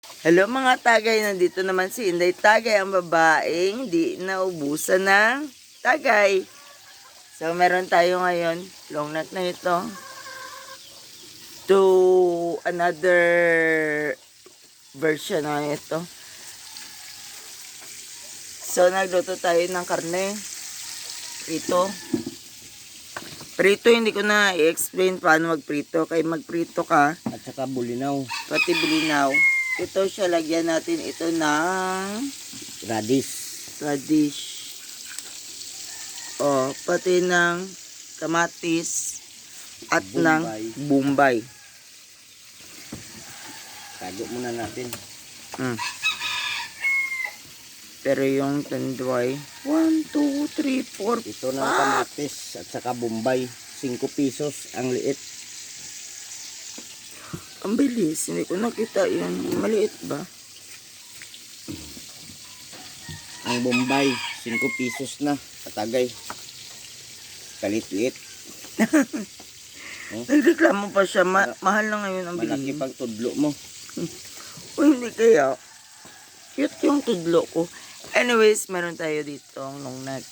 Hello mga tagay, nandito naman si Inday Tagay, ang babaeng di naubusan ng tagay. So meron tayo ngayon, long neck na ito, to another version na ito. So nagluto tayo ng karne, prito hindi ko na i-explain paano magprito, kaya magprito ka, At saka bulinaw. pati bulinaw. Ito siya, lagyan natin ito ng radish. O, pati ng kamatis at ng bombay. Tago muna natin. Pero yung tanduay, 1, 2, 3, 4, Ito ng kamatis at saka bombay. 5 pesos ang liit. ang bilis. Hindi ko nakita yun. Maliit ba? Ang bombay, 5 pesos na. Katagay. Kalit-liit. Nagreklamo pa siya. Mahal na ngayon ang Malaki bilhin. pang tudlo mo. O hindi kaya. Cute yung tudlo ko. Anyways, meron tayo dito ang long neck.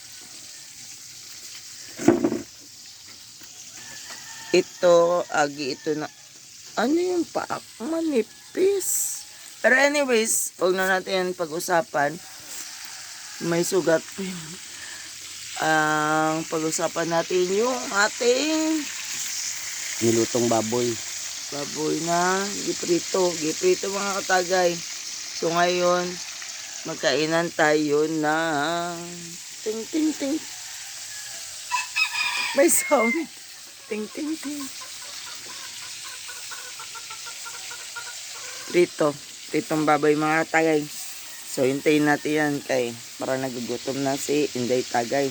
Ito, agi ito na. Ano yung paak? Manipis. Pero anyways, huwag na natin pag-usapan. May sugat pa yun. Ang pag-usapan natin yung ating Nilutong baboy. baboy na giprito. Giprito mga katagay. So ngayon, magkainan tayo ng ting ting ting. May sound. Ting ting ting. Pritong baboy mga katagay. So hintayin natin yan kay para nagugutom na si Inday Tagay.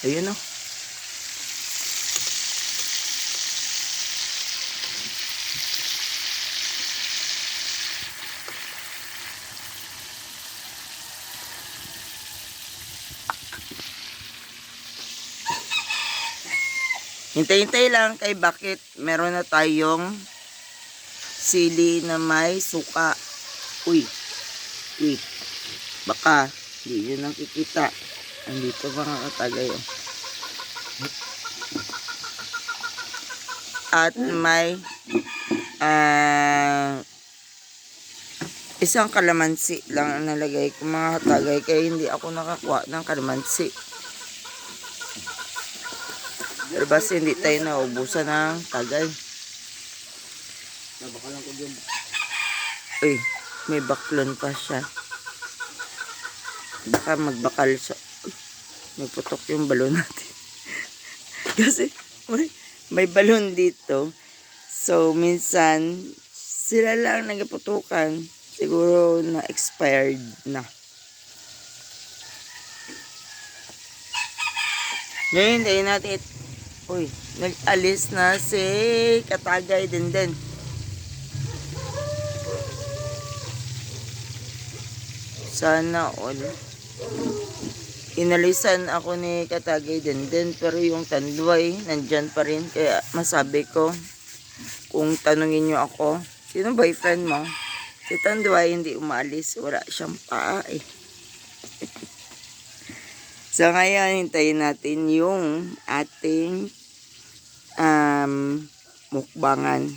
Ayun o. Hintay-hintay lang kay bakit meron na tayong sili na may suka. Uy. Baka hindi yun nakikita. Andito mga katagay. Oh. At may isang kalamansi lang ang nalagay ko mga katagay, kaya hindi ako nakakuha ng kalamansi. Pero basta hindi tayo naubusan ng tagay. Nabakalan ko dyan. Uy, may baklon pa siya. Baka magbakal siya. Uy, may putok yung balon natin. Kasi may balon dito. So, minsan, sila lang nagaputukan. Siguro na expired na. Ngayon, dahil natin uy, nag-alis na si Katagay din. Sana all. Inalisan ako ni Katagay din. Pero yung tanduay, nandyan pa rin. Kaya masabi ko, kung tanungin nyo ako, sino boyfriend mo? Si tanduay hindi umaalis. Wala siyang paa eh. So ngayon, hintayin natin yung ating mukbangan.